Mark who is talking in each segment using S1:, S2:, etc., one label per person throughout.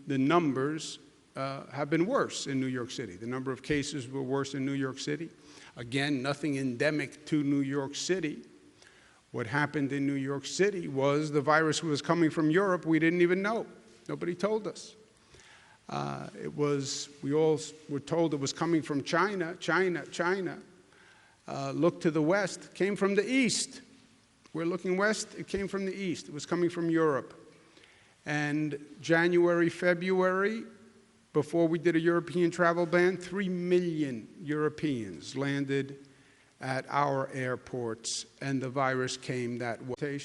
S1: the numbers have been worse in New York City. The number of cases were worse in New York City. Again, nothing endemic to New York City. What happened in New York City was the virus was coming from Europe. We didn't even know. Nobody told us. We all were told it was coming from China. Look to the west, came from the east. We're looking west, it came from the east. It was coming from Europe. And January, February, before we did a European travel ban, 3 million Europeans landed at our airports, and the virus came that way.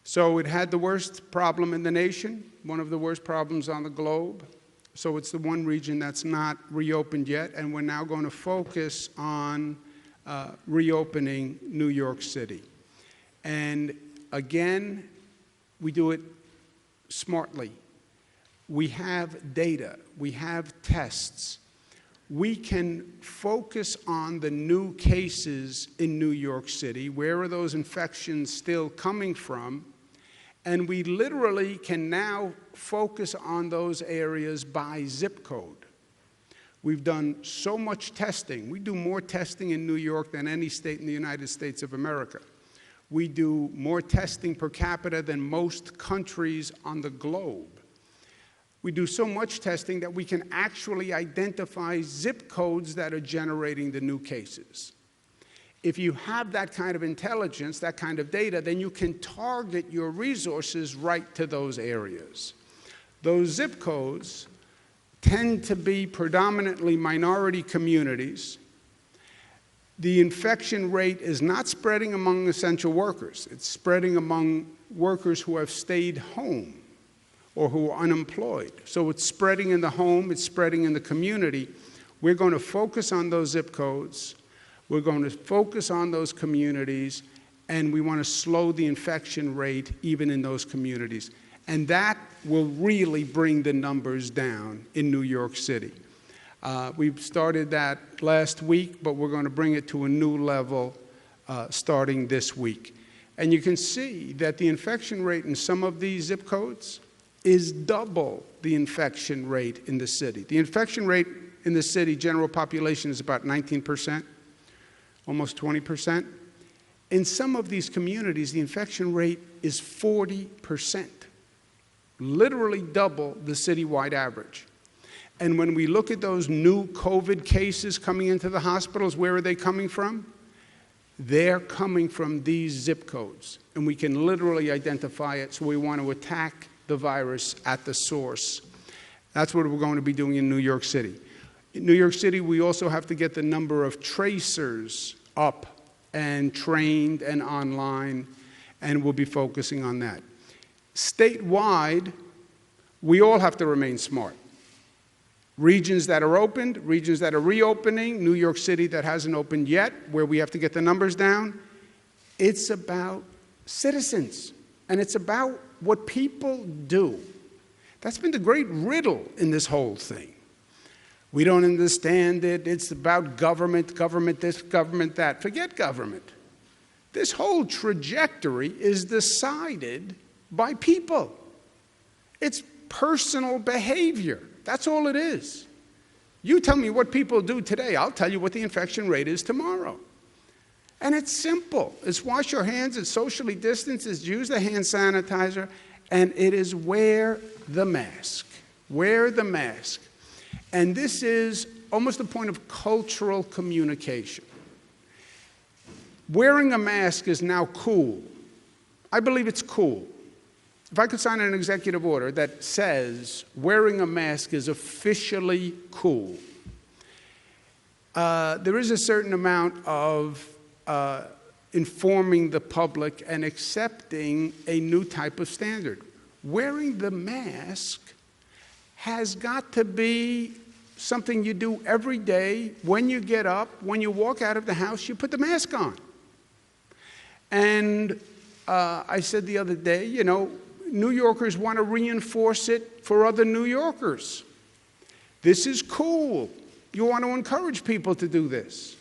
S1: So it had the worst problem in the nation, one of the worst problems on the globe. So it's the one region that's not reopened yet, and we're now going to focus on reopening New York City. And again, we do it smartly. We have data, we have tests. We can focus on the new cases in New York City. Where are those infections still coming from? And we literally can now focus on those areas by zip code. We've done so much testing. We do more testing in New York than any state in the United States of America. We do more testing per capita than most countries on the globe. We do so much testing that we can actually identify zip codes that are generating the new cases. If you have that kind of intelligence, that kind of data, then you can target your resources right to those areas. Those zip codes tend to be predominantly minority communities. The infection rate is not spreading among essential workers. It's spreading among workers who have stayed home or who are unemployed. So it's spreading in the home, it's spreading in the community. We're going to focus on those zip codes. We're going to focus on those communities, and we want to slow the infection rate even in those communities. And that will really bring the numbers down in New York City. We've started that last week, but we're going to bring it to a new level starting this week. And you can see that the infection rate in some of these zip codes is double the infection rate in the city. The infection rate in the city, general population, is about 19%, almost 20%. In some of these communities, the infection rate is 40%, literally double the citywide average. And when we look at those new COVID cases coming into the hospitals, where are they coming from? They're coming from these zip codes, and we can literally identify it, so we want to attack the virus at the source. That's what we're going to be doing in New York City. In New York City, we also have to get the number of tracers up and trained and online, and we'll be focusing on that. Statewide, we all have to remain smart. Regions that are opened, regions that are reopening, New York City that hasn't opened yet, where we have to get the numbers down. It's about citizens, and it's about what people do. That's been the great riddle in this whole thing. We don't understand it. It's about government, government this, government that. Forget government. This whole trajectory is decided by people. It's personal behavior. That's all it is. You tell me what people do today, I'll tell you what the infection rate is tomorrow. And it's simple. It's wash your hands, it's socially distance, it's use the hand sanitizer, and it is wear the mask. Wear the mask. And this is almost a point of cultural communication. Wearing a mask is now cool. I believe it's cool. If I could sign an executive order that says wearing a mask is officially cool, there is a certain amount of informing the public and accepting a new type of standard. Wearing the mask has got to be something you do every day. When you get up, when you walk out of the house, you put the mask on. And I said the other day, you know, New Yorkers want to reinforce it for other New Yorkers. This is cool. You want to encourage people to do this.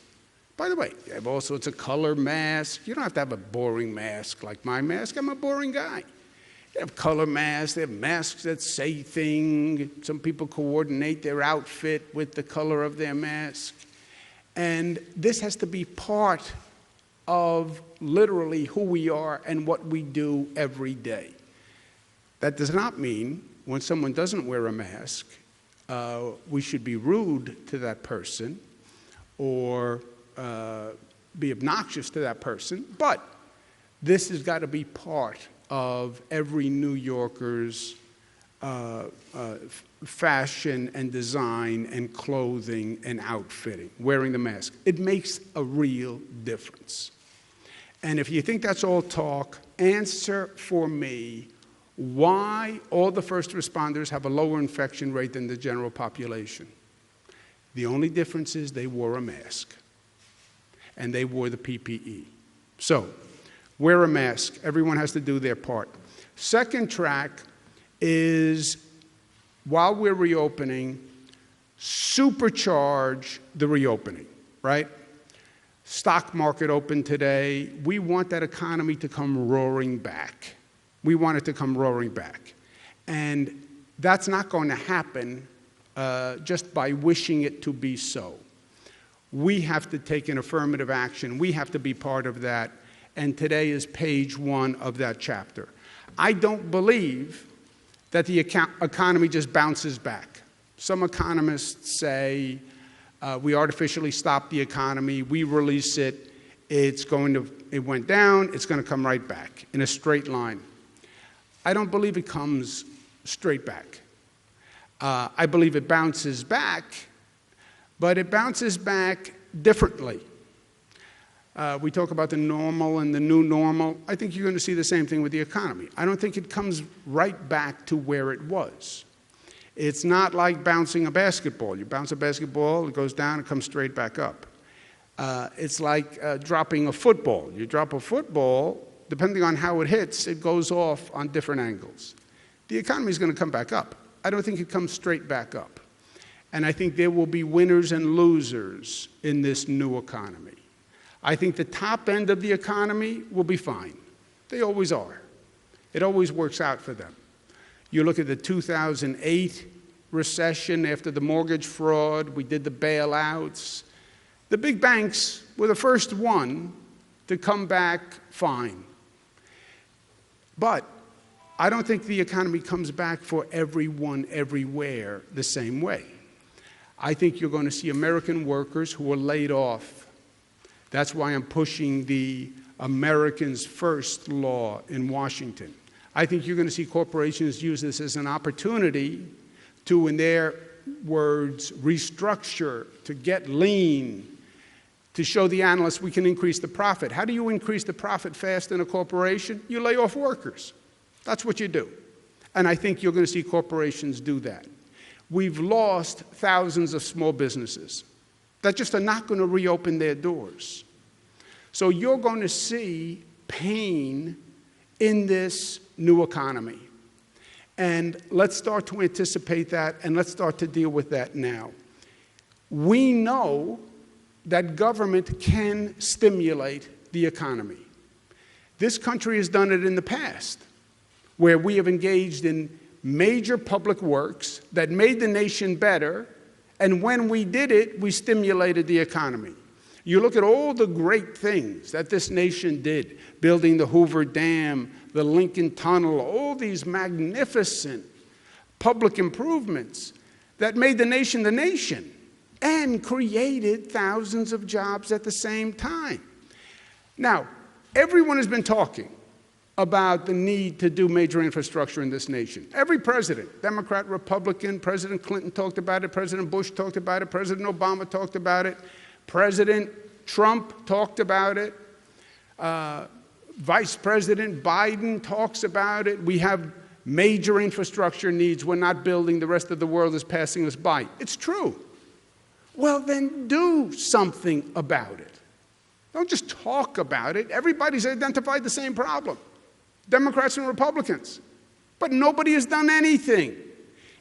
S1: By the way, you have all sorts of color masks. You don't have to have a boring mask like my mask. I'm a boring guy. They have color masks, they have masks that say things. Some people coordinate their outfit with the color of their mask. And this has to be part of literally who we are and what we do every day. That does not mean when someone doesn't wear a mask, we should be rude to that person or be obnoxious to that person, but this has got to be part of every New Yorker's fashion and design and clothing and outfitting, wearing the mask. It makes a real difference. And if you think that's all talk, answer for me why all the first responders have a lower infection rate than the general population. The only difference is they wore a mask and they wore the PPE. So, wear a mask. Everyone has to do their part. Second track is, while we're reopening, supercharge the reopening, right? Stock market opened today. We want that economy to come roaring back. We want it to come roaring back. And that's not going to happen just by wishing it to be so. We have to take an affirmative action. We have to be part of that. And today is page 1 of that chapter. I don't believe that the economy just bounces back. Some economists say we artificially stop the economy, we release it, it went down, it's going to come right back in a straight line. I don't believe it comes straight back. I believe it bounces back, but it bounces back differently. We talk about the normal and the new normal. I think you're going to see the same thing with the economy. I don't think it comes right back to where it was. It's not like bouncing a basketball. You bounce a basketball, it goes down, it comes straight back up. It's like dropping a football. You drop a football, depending on how it hits, it goes off on different angles. The economy is going to come back up. I don't think it comes straight back up. And I think there will be winners and losers in this new economy. I think the top end of the economy will be fine. They always are. It always works out for them. You look at the 2008 recession after the mortgage fraud, we did the bailouts. The big banks were the first one to come back fine. But I don't think the economy comes back for everyone, everywhere, the same way. I think you're going to see American workers who are laid off. That's why I'm pushing the Americans First law in Washington. I think you're going to see corporations use this as an opportunity to, in their words, restructure, to get lean, to show the analysts we can increase the profit. How do you increase the profit fast in a corporation? You lay off workers. That's what you do. And I think you're going to see corporations do that. We've lost thousands of small businesses that just are not going to reopen their doors. So you're going to see pain in this new economy. And let's start to anticipate that, and let's start to deal with that now. We know that government can stimulate the economy. This country has done it in the past, where we have engaged in major public works that made the nation better, and when we did it, we stimulated the economy. You look at all the great things that this nation did, building the Hoover Dam, the Lincoln Tunnel, all these magnificent public improvements that made the nation and created thousands of jobs at the same time. Now, everyone has been talking about the need to do major infrastructure in this nation. Every president, Democrat, Republican, President Clinton talked about it, President Bush talked about it, President Obama talked about it, President Trump talked about it, Vice President Biden talks about it. We have major infrastructure needs. We're not building. The rest of the world is passing us by. It's true. Well, then do something about it. Don't just talk about it. Everybody's identified the same problem, Democrats and Republicans. But nobody has done anything.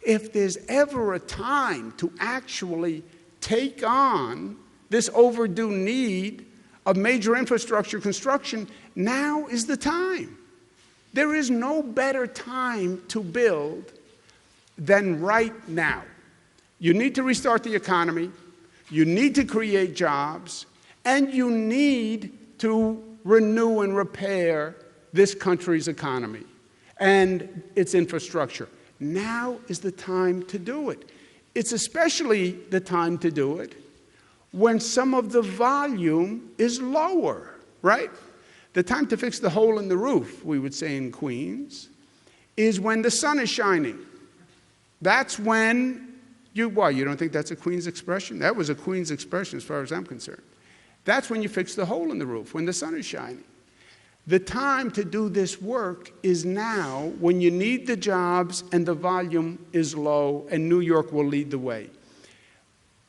S1: If there's ever a time to actually take on this overdue need of major infrastructure construction, now is the time. There is no better time to build than right now. You need to restart the economy, you need to create jobs, and you need to renew and repair this country's economy and its infrastructure. Now is the time to do it. It's especially the time to do it when some of the volume is lower, right? The time to fix the hole in the roof, we would say in Queens, is when the sun is shining. That's when you don't think that's a Queens expression? That was a Queens expression as far as I'm concerned. That's when you fix the hole in the roof, when the sun is shining. The time to do this work is now, when you need the jobs and the volume is low, and New York will lead the way.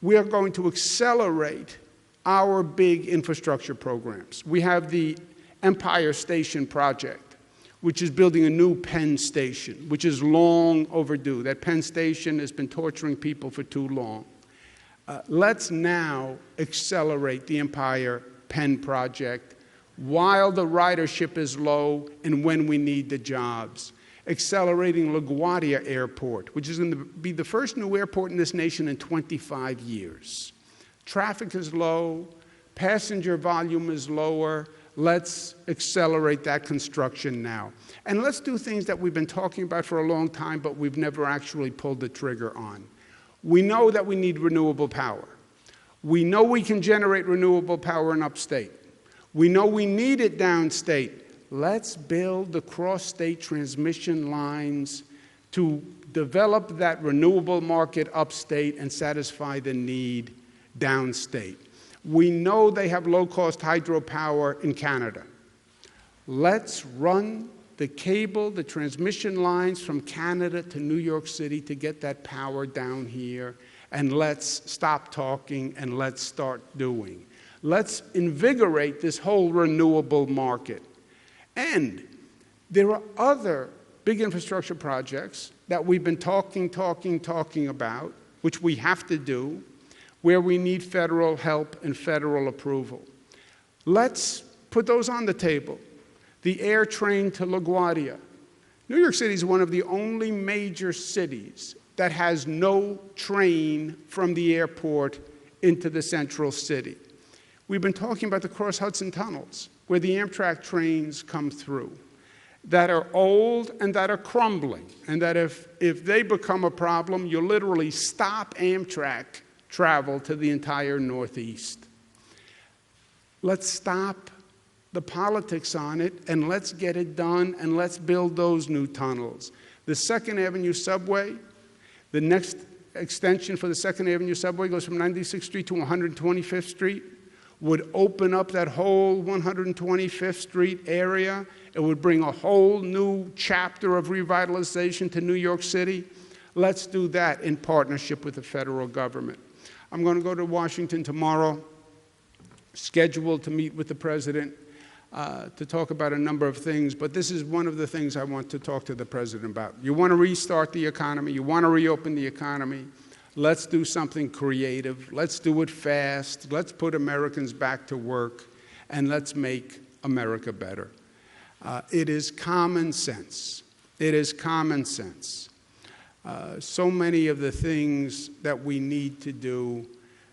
S1: We are going to accelerate our big infrastructure programs. We have the Empire Station Project, which is building a new Penn Station, which is long overdue. That Penn Station has been torturing people for too long. Let's now accelerate the Empire Penn Project while the ridership is low and when we need the jobs. Accelerating LaGuardia Airport, which is going to be the first new airport in this nation in 25 years. Traffic is low, passenger volume is lower. Let's accelerate that construction now. And let's do things that we've been talking about for a long time, but we've never actually pulled the trigger on. We know that we need renewable power. We know we can generate renewable power in upstate. We know we need it downstate. Let's build the cross-state transmission lines to develop that renewable market upstate and satisfy the need downstate. We know they have low-cost hydropower in Canada. Let's run the cable, the transmission lines from Canada to New York City to get that power down here, and let's stop talking and let's start doing. Let's invigorate this whole renewable market. And there are other big infrastructure projects that we've been talking about, which we have to do, where we need federal help and federal approval. Let's put those on the table. The air train to LaGuardia. New York City is one of the only major cities that has no train from the airport into the central city. We've been talking about the cross-Hudson tunnels, where the Amtrak trains come through, that are old and that are crumbling, and that if they become a problem, you literally stop Amtrak travel to the entire Northeast. Let's stop the politics on it, and let's get it done, and let's build those new tunnels. The 2nd Avenue subway, the next extension for the 2nd Avenue subway goes from 96th Street to 125th Street, would open up that whole 125th Street area. It would bring a whole new chapter of revitalization to New York City. Let's do that in partnership with the federal government. I'm going to go to Washington tomorrow, scheduled to meet with the president to talk about a number of things, but this is one of the things I want to talk to the president about. You want to restart the economy, you want to reopen the economy, let's do something creative, let's do it fast, let's put Americans back to work, and let's make America better. It is common sense. It is common sense. So many of the things that we need to do,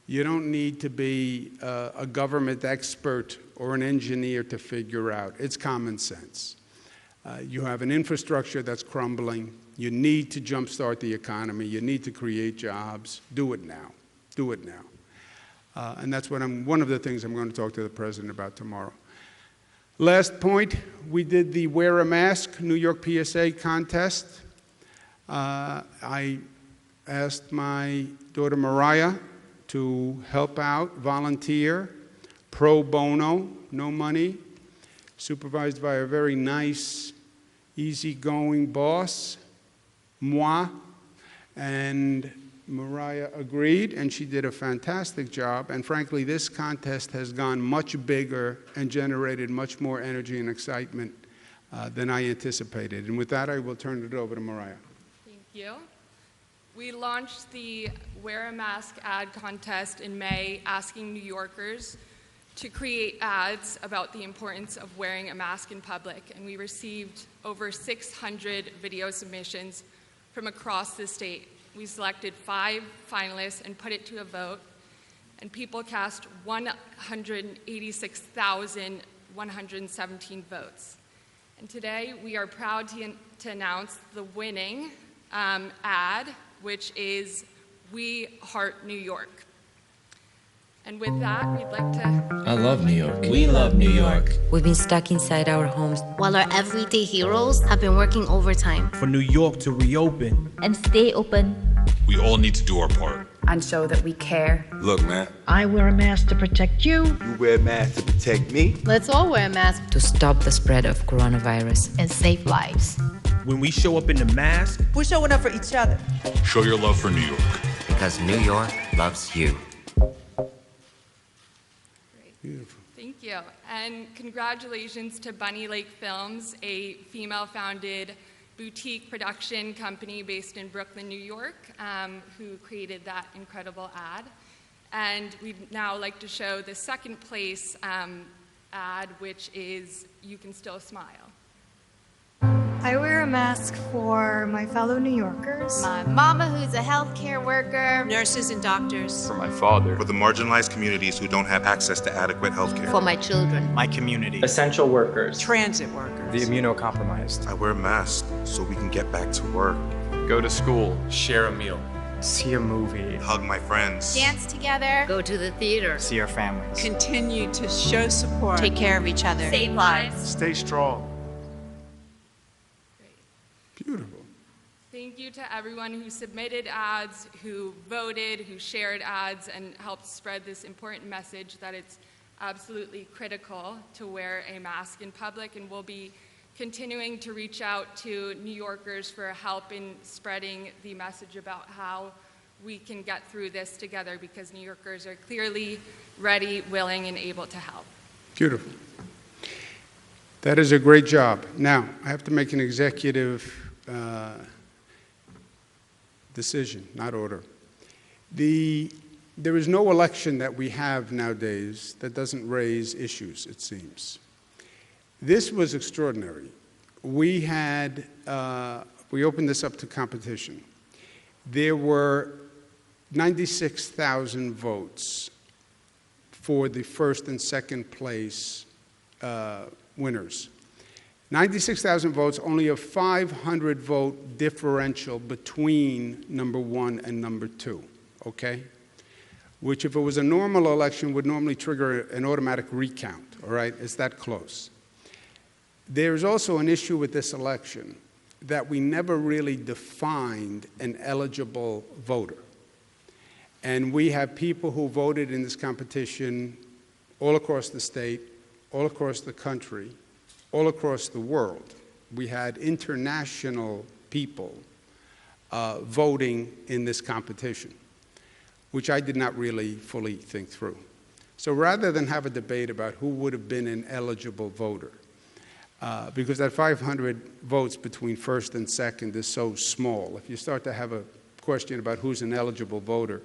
S1: you don't need to be a government expert or an engineer to figure out. It's common sense. You have an infrastructure that's crumbling. You need to jumpstart the economy. You need to create jobs. Do it now. Do it now. And that's what one of the things I'm going to talk to the president about tomorrow. Last point, we did the Wear a Mask New York PSA contest. I asked my daughter Mariah to help out, volunteer, pro bono, no money, supervised by a very nice, easygoing boss, moi, and Mariah agreed, and she did a fantastic job. And frankly, this contest has gone much bigger and generated much more energy and excitement than I anticipated. And with that, I will turn it over to Mariah.
S2: Thank you. We launched the Wear a Mask ad contest in May, asking New Yorkers to create ads about the importance of wearing a mask in public, and we received over 600 video submissions from across the state. We selected 5 finalists and put it to a vote, and people cast 186,117 votes. And today, we are proud to announce the winning ad, which is We Heart New York. And with that, we'd like to...
S3: I love New York. We love New York.
S4: We've been stuck inside our homes,
S5: while our everyday heroes have been working overtime.
S6: For New York to reopen
S7: and stay open.
S8: We all need to do our part.
S9: And show that we care.
S8: Look, man.
S10: I wear a mask to protect you.
S11: You wear a mask to protect me.
S5: Let's all wear a mask
S4: to stop the spread of coronavirus
S5: and save lives.
S6: When we show up in the mask,
S10: we're showing up for each other.
S8: Show your love for New York.
S3: Because New York loves you.
S1: Beautiful.
S2: Thank you. And congratulations to Bunny Lake Films, a female-founded boutique production company based in Brooklyn, New York, who created that incredible ad. And we'd now like to show the second place ad, which is You Can Still Smile.
S12: I wear a mask for my fellow New Yorkers.
S5: My mama, who's a healthcare worker.
S10: Nurses and doctors.
S8: For my father.
S13: For the marginalized communities who don't have access to adequate health care.
S5: For my children.
S14: My community.
S15: Essential workers.
S10: Transit workers.
S15: The immunocompromised.
S13: I wear a mask so we can get back to work.
S14: Go to school. Share a meal.
S15: See a movie.
S13: Hug my friends.
S5: Dance together.
S7: Go to the theater.
S15: See our families.
S10: Continue to show support.
S5: Take care of each other.
S7: Save lives.
S15: Stay strong.
S1: Beautiful.
S2: Thank you to everyone who submitted ads, who voted, who shared ads, and helped spread this important message that it's absolutely critical to wear a mask in public, and we'll be continuing to reach out to New Yorkers for help in spreading the message about how we can get through this together, because New Yorkers are clearly ready, willing, and able to help.
S1: Beautiful. That is a great job. Now, I have to make an executive decision, not order. There is no election that we have nowadays that doesn't raise issues, it seems. This was extraordinary. We opened this up to competition. There were 96,000 votes for the first and second place winners. 96,000 votes, only a 500 vote differential between number 1 and number 2, okay? Which, if it was a normal election, would normally trigger an automatic recount, all right? It's that close. There's also an issue with this election that we never really defined an eligible voter. And we have people who voted in this competition all across the state, all across the country, all across the world. We had international people voting in this competition, which I did not really fully think through. So rather than have a debate about who would have been an eligible voter, because that 500 votes between first and second is so small, if you start to have a question about who's an eligible voter,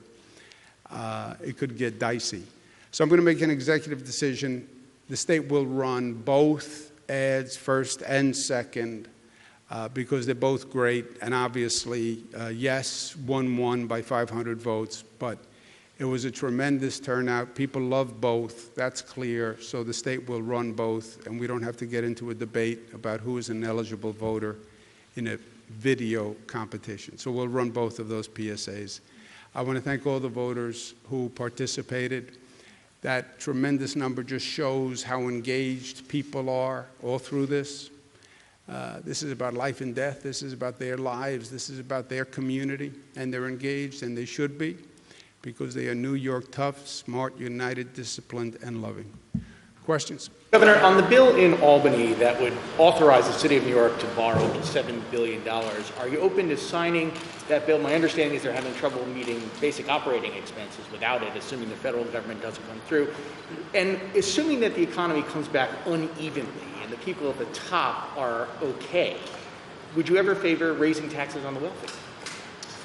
S1: it could get dicey. So I'm going to make an executive decision. The state will run both ads, first and second, because they're both great. And obviously, yes, won by 500 votes, but it was a tremendous turnout. People love both. That's clear. So the state will run both, and we don't have to get into a debate about who is an eligible voter in a video competition. So we'll run both of those PSAs. I want to thank all the voters who participated. That tremendous number just shows how engaged people are all through this. This is about life and death. This is about their lives. This is about their community, and they're engaged, and they should be, because they are New York tough, smart, united, disciplined, and loving. Questions?
S16: Governor, on the bill in Albany that would authorize the city of New York to borrow $7 billion, are you open to signing that bill? My understanding is they're having trouble meeting basic operating expenses without it, assuming the federal government doesn't come through. And assuming that the economy comes back unevenly and the people at the top are okay, would you ever favor raising taxes on the wealthy?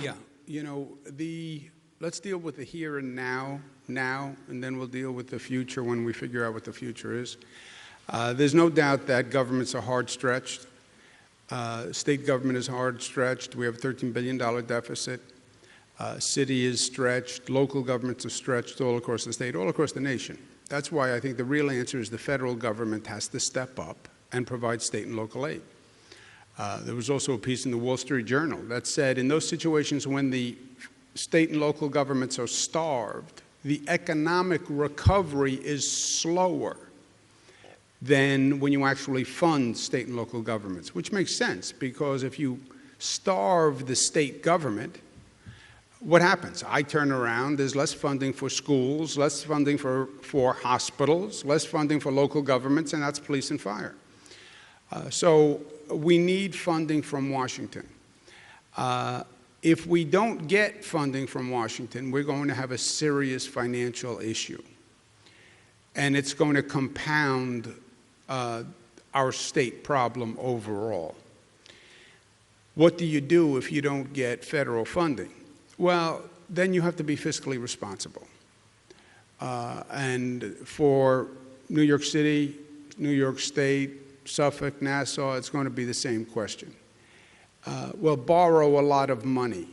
S1: Yeah. You know, the let's deal with the here and now, and then we'll deal with the future when we figure out what the future is. There's no doubt that governments are hard-stretched. State government is hard-stretched. We have a $13 billion deficit. City is stretched. Local governments are stretched all across the state, all across the nation. That's why I think the real answer is the federal government has to step up and provide state and local aid. There was also a piece in the Wall Street Journal that said in those situations when the state and local governments are starved, the economic recovery is slower than when you actually fund state and local governments, which makes sense because if you starve the state government, what happens? I turn around, there's less funding for schools, less funding for hospitals, less funding for local governments, and that's police and fire. So we need funding from Washington. If we don't get funding from Washington, we're going to have a serious financial issue. And it's going to compound our state problem overall. What do you do if you don't get federal funding? Well, then you have to be fiscally responsible. And for New York City, New York State, Suffolk, Nassau, it's going to be the same question. Well, borrow a lot of money.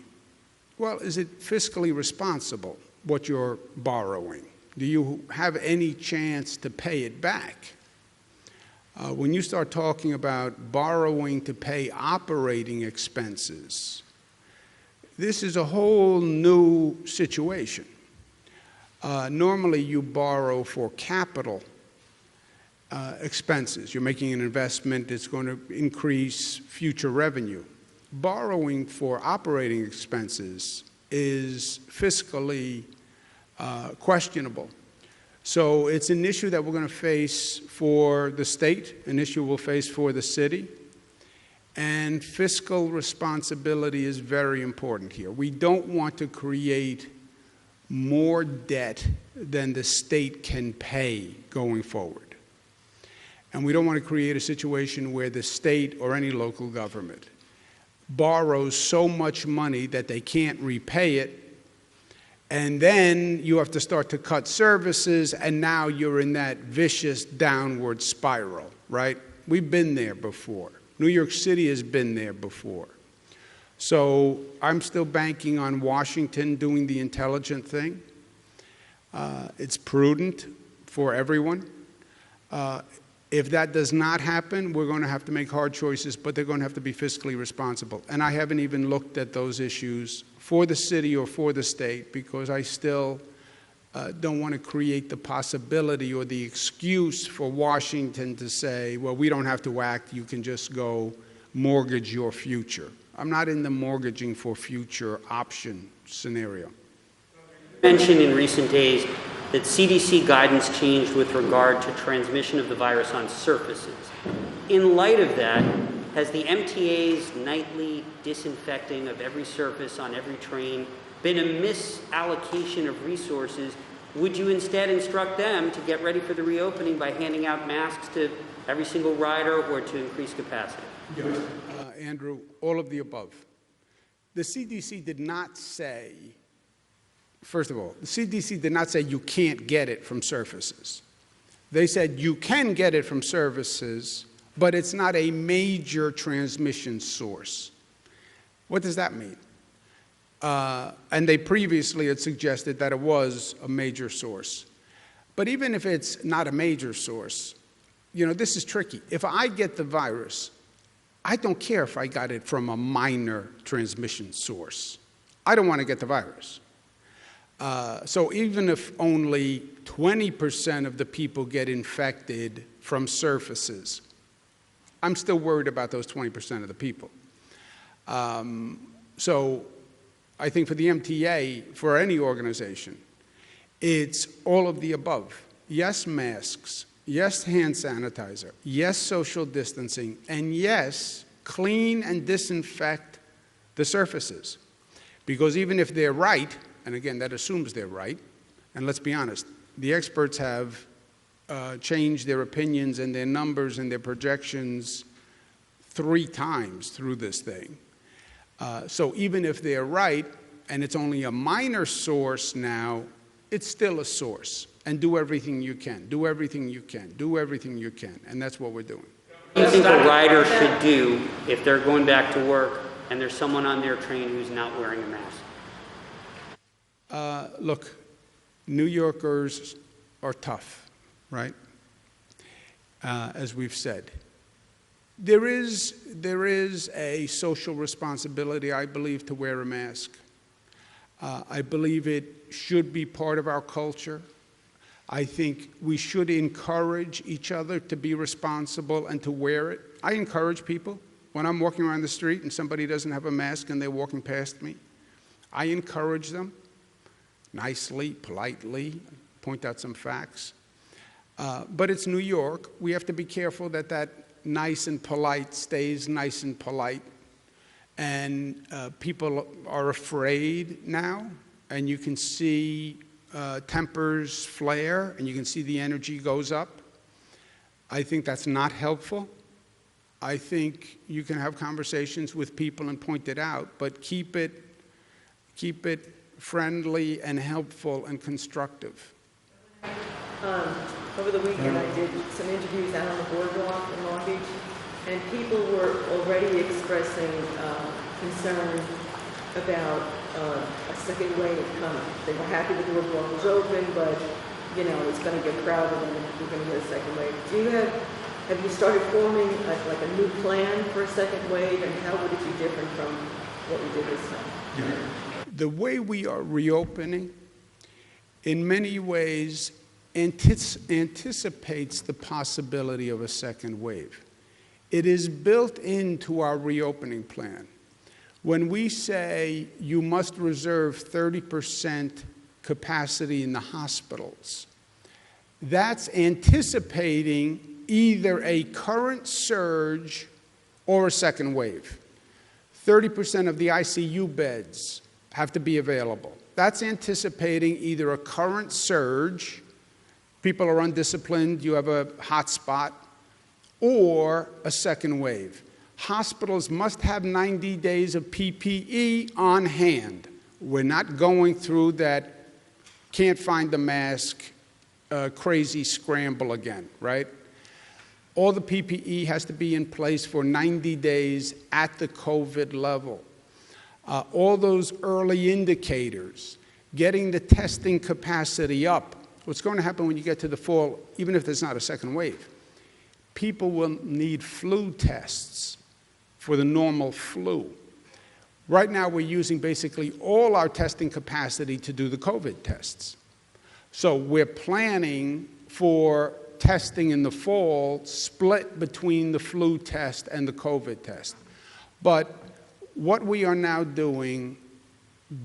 S1: Well, is it fiscally responsible, what you're borrowing? Do you have any chance to pay it back? When you start talking about borrowing to pay operating expenses, this is a whole new situation. Normally, you borrow for capital expenses. You're making an investment, it's going to increase future revenue. Borrowing for operating expenses is fiscally questionable. So it's an issue that we're going to face for the state, an issue we'll face for the city, and fiscal responsibility is very important here. We don't want to create more debt than the state can pay going forward. And we don't want to create a situation where the state or any local government borrows so much money that they can't repay it, and then you have to start to cut services, and now you're in that vicious downward spiral, right? We've been there before. New York City has been there before. So I'm still banking on Washington doing the intelligent thing. It's prudent for everyone. If that does not happen, we're going to have to make hard choices, but they're going to have to be fiscally responsible. And I haven't even looked at those issues for the city or for the state because I still don't want to create the possibility or the excuse for Washington to say, well, we don't have to act, you can just go mortgage your future. I'm not in the mortgaging for future option scenario.
S9: You mentioned in recent days that CDC guidance changed with regard to transmission of the virus on surfaces. In light of that, has the MTA's nightly disinfecting of every surface on every train been a misallocation of resources? Would you instead instruct them to get ready for the reopening by handing out masks to every single rider or to increase capacity?
S1: Andrew, all of the above. The CDC did not say, first of all, the CDC did not say you can't get it from surfaces. They said you can get it from surfaces, but it's not a major transmission source. What does that mean? And they previously had suggested that it was a major source. But even if it's not a major source, you know, this is tricky. If I get the virus, I don't care if I got it from a minor transmission source. I don't want to get the virus. So even if only 20% of the people get infected from surfaces, I'm still worried about those 20% of the people. So I think for the MTA, for any organization, it's all of the above. Yes, masks. Yes, hand sanitizer. Yes, social distancing. And yes, clean and disinfect the surfaces. Because even if they're right, and again, that assumes they're right, and let's be honest, the experts have changed their opinions and their numbers and their projections 3 times through this thing. So even if they're right, and it's only a minor source now, it's still a source. And do everything you can. Do everything you can. Do everything you can. And that's what we're doing.
S9: What do you think a rider should do if they're going back to work and there's someone on their train who's not wearing a mask?
S1: Look, New Yorkers are tough, right? As we've said. There is a social responsibility, I believe, to wear a mask. I believe it should be part of our culture. I think we should encourage each other to be responsible and to wear it. I encourage people when I'm walking around the street and somebody doesn't have a mask and they're walking past me. I encourage them nicely, politely, point out some facts. But it's New York. We have to be careful that that nice and polite stays nice and polite. And people are afraid now, and you can see tempers flare, and you can see the energy goes up. I think that's not helpful. I think you can have conversations with people and point it out, but keep it friendly and helpful and constructive.
S17: Over the weekend, I did some interviews out on the boardwalk in Long Beach, and people were already expressing concern about a second wave coming. They were happy the boardwalk was open, but you know it's going to get crowded and we're going to get a second wave. Have you started forming like a new plan for a second wave, and how would it be different from what we did this time?
S1: Yeah. The way we are reopening, in many ways, anticipates the possibility of a second wave. It is built into our reopening plan. When we say you must reserve 30% capacity in the hospitals, that's anticipating either a current surge or a second wave. 30% of the ICU beds have to be available. That's anticipating either a current surge, people are undisciplined, you have a hot spot, or a second wave. Hospitals must have 90 days of PPE on hand. We're not going through that can't find the mask crazy scramble again, right? All the PPE has to be in place for 90 days at the COVID level. All those early indicators, getting the testing capacity up. What's going to happen when you get to the fall, even if there's not a second wave? People will need flu tests for the normal flu. Right now, we're using basically all our testing capacity to do the COVID tests. So we're planning for testing in the fall split between the flu test and the COVID test. But what we are now doing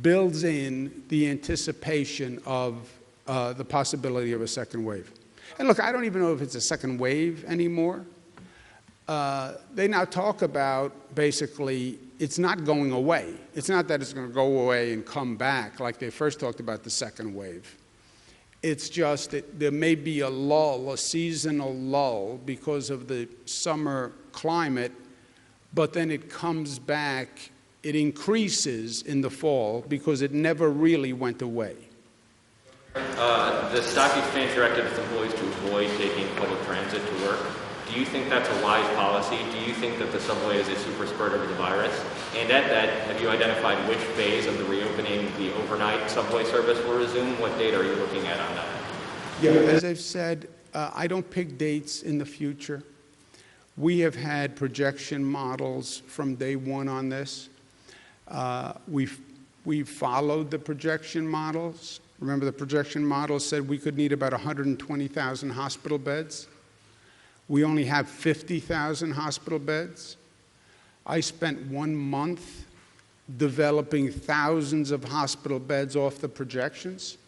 S1: builds in the anticipation of the possibility of a second wave. And look, I don't even know if it's a second wave anymore. They now talk about basically it's not going away. It's not that it's going to go away and come back like they first talked about the second wave. It's just that there may be a lull, a seasonal lull because of the summer climate, but then it comes back, it increases in the fall because it never really went away.
S14: The stock exchange directed its employees to avoid taking public transit to work. Do you think that's a wise policy? Do you think that the subway is a super spreader of the virus? And at that, have you identified which phase of the reopening the overnight subway service will resume? What date are you looking at on that?
S1: Yeah, as I've said, I don't pick dates in the future. We have had projection models from day one on this. We've followed the projection models. Remember, the projection models said we could need about 120,000 hospital beds. We only have 50,000 hospital beds. I spent 1 month developing thousands of hospital beds off the projections,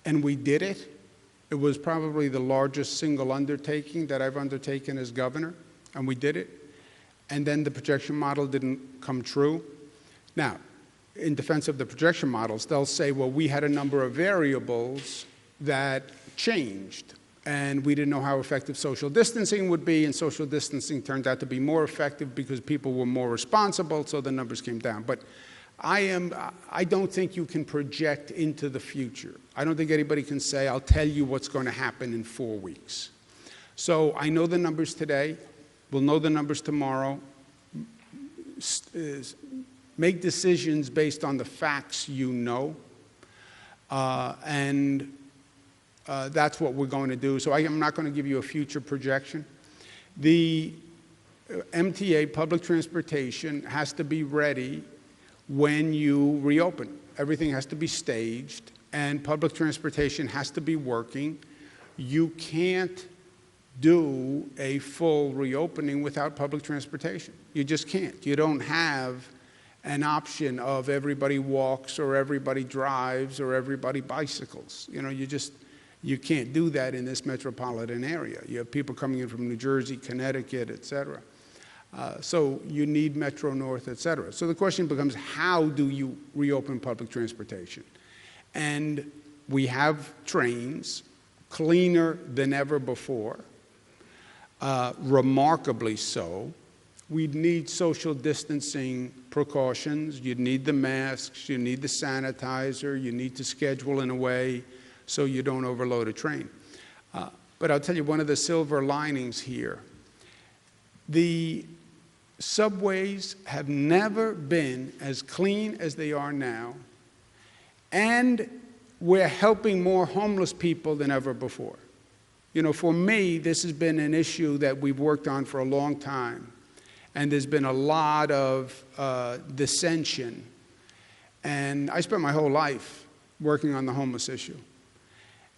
S1: and we did it. It was probably the largest single undertaking that I've undertaken as governor, and we did it. And then the projection model didn't come true. Now, in defense of the projection models, they'll say, well, we had a number of variables that changed, and we didn't know how effective social distancing would be, and social distancing turned out to be more effective because people were more responsible, so the numbers came down. But I don't think you can project into the future. I don't think anybody can say, I'll tell you what's going to happen in 4 weeks. So I know the numbers today. We'll know the numbers tomorrow. Make decisions based on the facts you know. And that's what we're going to do. So I'm not going to give you a future projection. The MTA, public transportation, has to be ready when you reopen. Everything has to be staged, and public transportation has to be working. You can't do a full reopening without public transportation. You just can't. You don't have an option of everybody walks or everybody drives or everybody bicycles. You can't do that in this metropolitan area. You have people coming in from New Jersey, Connecticut, et cetera. So you need Metro North, et cetera. So the question becomes, how do you reopen public transportation? And we have trains, cleaner than ever before, remarkably so. We'd need social distancing precautions. You'd need the masks. You need the sanitizer. You need to schedule in a way so you don't overload a train. But I'll tell you one of the silver linings here. The subways have never been as clean as they are now, and we're helping more homeless people than ever before. For me, this has been an issue that we've worked on for a long time, and there's been a lot of dissension. And I spent my whole life working on the homeless issue.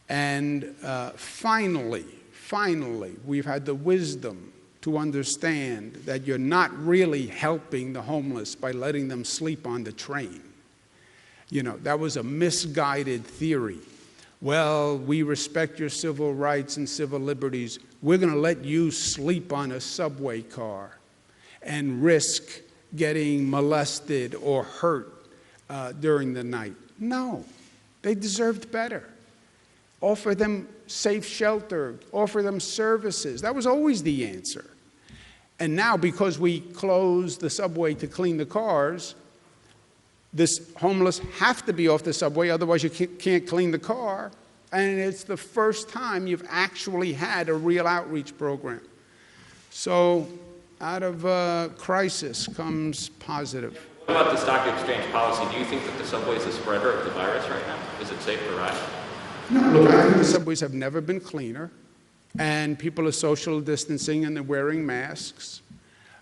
S1: And finally, we've had the wisdom to understand that you're not really helping the homeless by letting them sleep on the train. That was a misguided theory. Well, we respect your civil rights and civil liberties. We're going to let you sleep on a subway car and risk getting molested or hurt during the night. No, they deserved better. Offer them safe shelter, offer them services. That was always the answer. And now, because we closed the subway to clean the cars, this homeless have to be off the subway, otherwise you can't clean the car. And it's the first time you've actually had a real outreach program. So out of crisis comes positive.
S14: What about the stock exchange policy? Do you think that the subway is a spreader of the virus right now? Is it safe to ride?
S1: No, look, I think the subways have never been cleaner, and people are social distancing and they're wearing masks.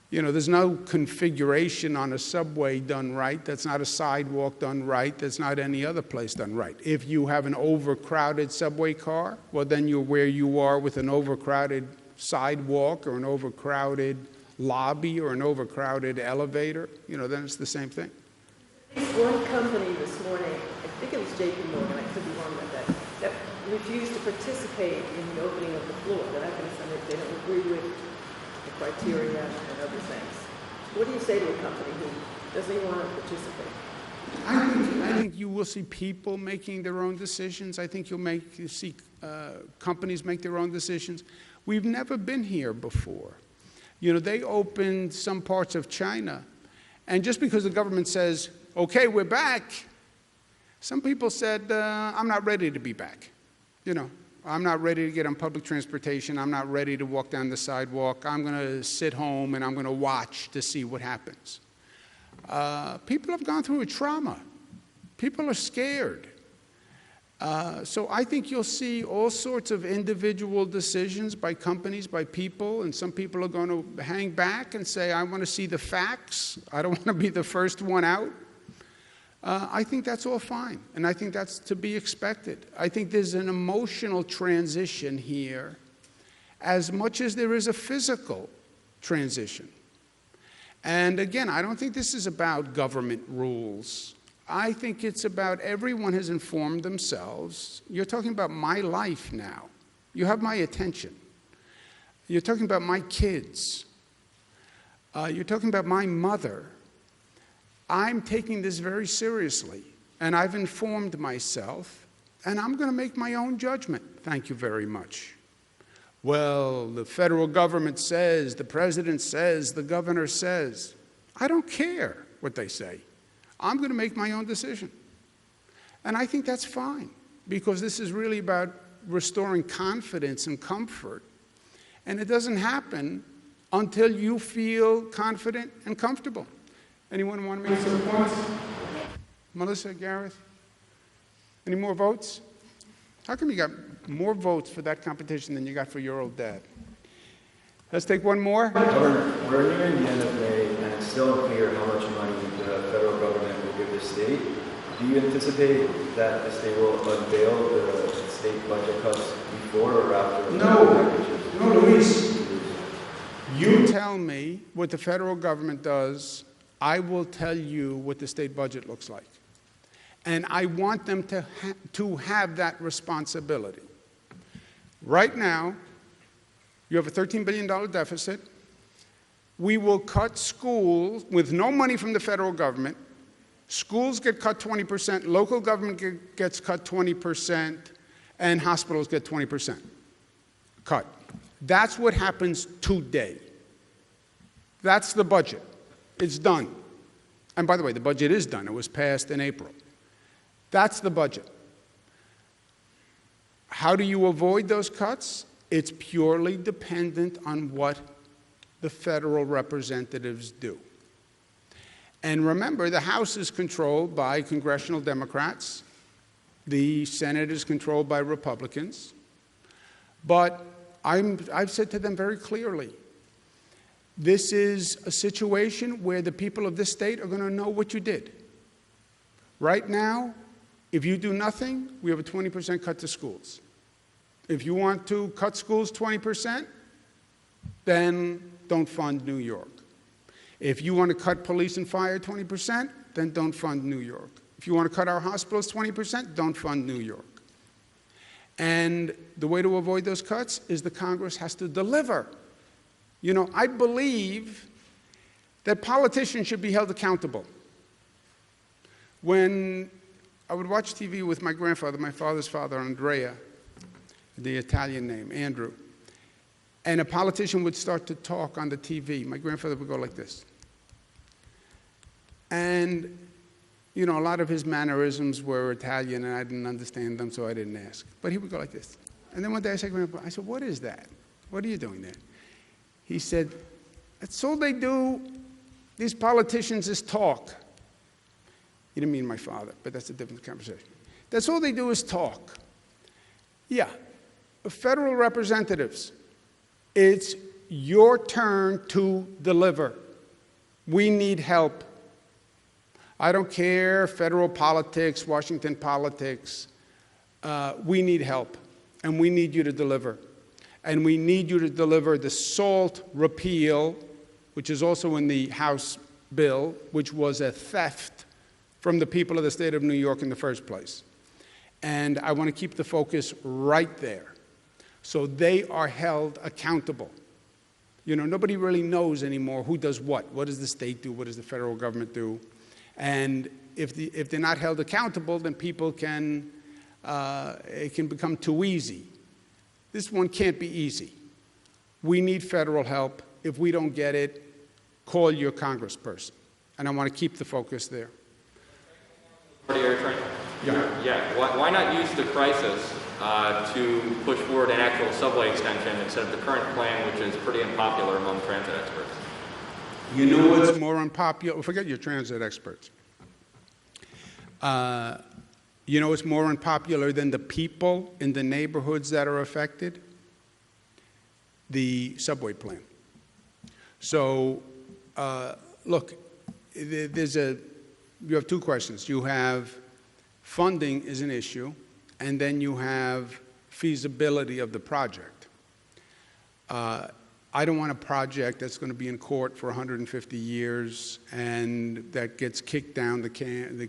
S1: There's no configuration on a subway done right. That's not a sidewalk done right. That's not any other place done right. If you have an overcrowded subway car, well, then you're where you are with an overcrowded sidewalk or an overcrowded lobby or an overcrowded elevator. Then it's the same thing.
S17: One company this morning, I think it was JP Morgan, I could be wrong about that refused to participate in the opening of the floor. That I can understand that they don't agree with the criteria and other things. What do you say to a company who doesn't even want to participate?
S1: I think you will see people making their own decisions. I think you'll see companies make their own decisions. We've never been here before. They opened some parts of China, and just because the government says, okay, we're back, some people said, I'm not ready to be back. I'm not ready to get on public transportation. I'm not ready to walk down the sidewalk. I'm going to sit home and I'm going to watch to see what happens. People have gone through a trauma. People are scared. So I think you'll see all sorts of individual decisions by companies, by people, and some people are going to hang back and say, I want to see the facts. I don't want to be the first one out. I think that's all fine, and I think that's to be expected. I think there's an emotional transition here as much as there is a physical transition. And again, I don't think this is about government rules. I think it's about everyone has informed themselves. You're talking about my life now. You have my attention. You're talking about my kids. You're talking about my mother. I'm taking this very seriously, and I've informed myself, and I'm going to make my own judgment. Thank you very much. Well, the federal government says, the president says, the governor says. I don't care what they say. I'm going to make my own decision. And I think that's fine, because this is really about restoring confidence and comfort. And it doesn't happen until you feel confident and comfortable. Anyone want to make some points? Melissa, Gareth? Any more votes? How come you got more votes for that competition than you got for your old dad? Let's take one more.
S18: We're nearing the end of May, and it's still unclear how much money the federal government will give the state. Do you anticipate that the state will unveil the state budget cuts before or after?
S1: No, Luis. You tell me what the federal government does, I will tell you what the state budget looks like. And I want them to have that responsibility. Right now, you have a $13 billion deficit. We will cut schools with no money from the federal government. Schools get cut 20%, local government gets cut 20%, and hospitals get 20% cut. That's what happens today. That's the budget. It's done. And by the way, the budget is done. It was passed in April. That's the budget. How do you avoid those cuts? It's purely dependent on what the federal representatives do. And remember, the House is controlled by congressional Democrats. The Senate is controlled by Republicans. But I've said to them very clearly, this is a situation where the people of this state are going to know what you did. Right now, if you do nothing, we have a 20% cut to schools. If you want to cut schools 20%, then don't fund New York. If you want to cut police and fire 20%, then don't fund New York. If you want to cut our hospitals 20%, don't fund New York. And the way to avoid those cuts is the Congress has to deliver. You know, I believe that politicians should be held accountable. When I would watch TV with my grandfather, my father's father, Andrea, the Italian name, Andrew, and a politician would start to talk on the TV, my grandfather would go like this. And, you know, a lot of his mannerisms were Italian, and I didn't understand them, so I didn't ask. But he would go like this. And then one day I said, Grandpa, I said, what is that? What are you doing there? He said, that's all they do, these politicians, is talk. He didn't mean my father, but that's a different conversation. That's all they do is talk. Yeah, federal representatives, it's your turn to deliver. We need help. I don't care, federal politics, Washington politics. We need help, and we need you to deliver. And we need you to deliver the SALT repeal, which is also in the House bill, which was a theft from the people of the state of New York in the first place. And I want to keep the focus right there, so they are held accountable. You know, nobody really knows anymore who does what. What does the state do? What does the federal government do? And if they're not held accountable, then people can, it can become too easy. This one can't be easy. We need federal help. If we don't get it, call your congressperson. And I want to keep the focus there.
S14: Yeah. Why not use the crisis to push forward an actual subway extension instead of the current plan, which is pretty unpopular among transit experts?
S1: You know what's more unpopular? Forget your transit experts. You know what's more unpopular than the people in the neighborhoods that are affected? The subway plan. So, look, you have two questions. You have funding is an issue, and then you have feasibility of the project. I don't want a project that's going to be in court for 150 years and that gets kicked down the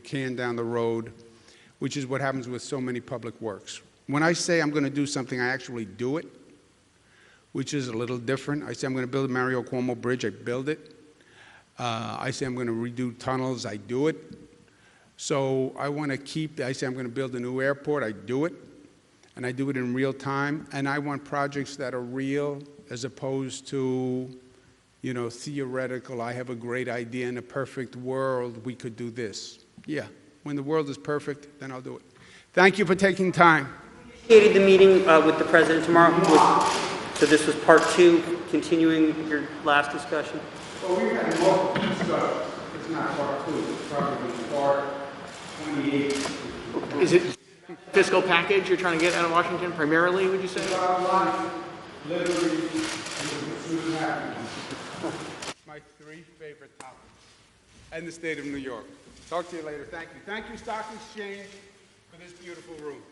S1: can down the road, which is what happens with so many public works. When I say I'm going to do something, I actually do it, which is a little different. I say I'm going to build a Mario Cuomo bridge, I build it. I say I'm going to redo tunnels, I do it. So I want to I say I'm going to build a new airport, I do it. And I do it in real time. And I want projects that are real as opposed to theoretical, I have a great idea, in a perfect world, we could do this. Yeah, when the world is perfect, then I'll do it. Thank you for taking time.
S9: Initiated the meeting with the president tomorrow. So this was part 2, continuing your last discussion.
S1: Well, we've had multiple discussions. It's not part 2, it's probably part 28.
S16: Is it fiscal package you're trying to get out of Washington primarily, would you say?
S1: Literally, and the pursuit of happiness. My 3 favorite topics. And the state of New York. Talk to you later. Thank you. Thank you, Stock Exchange, for this beautiful room.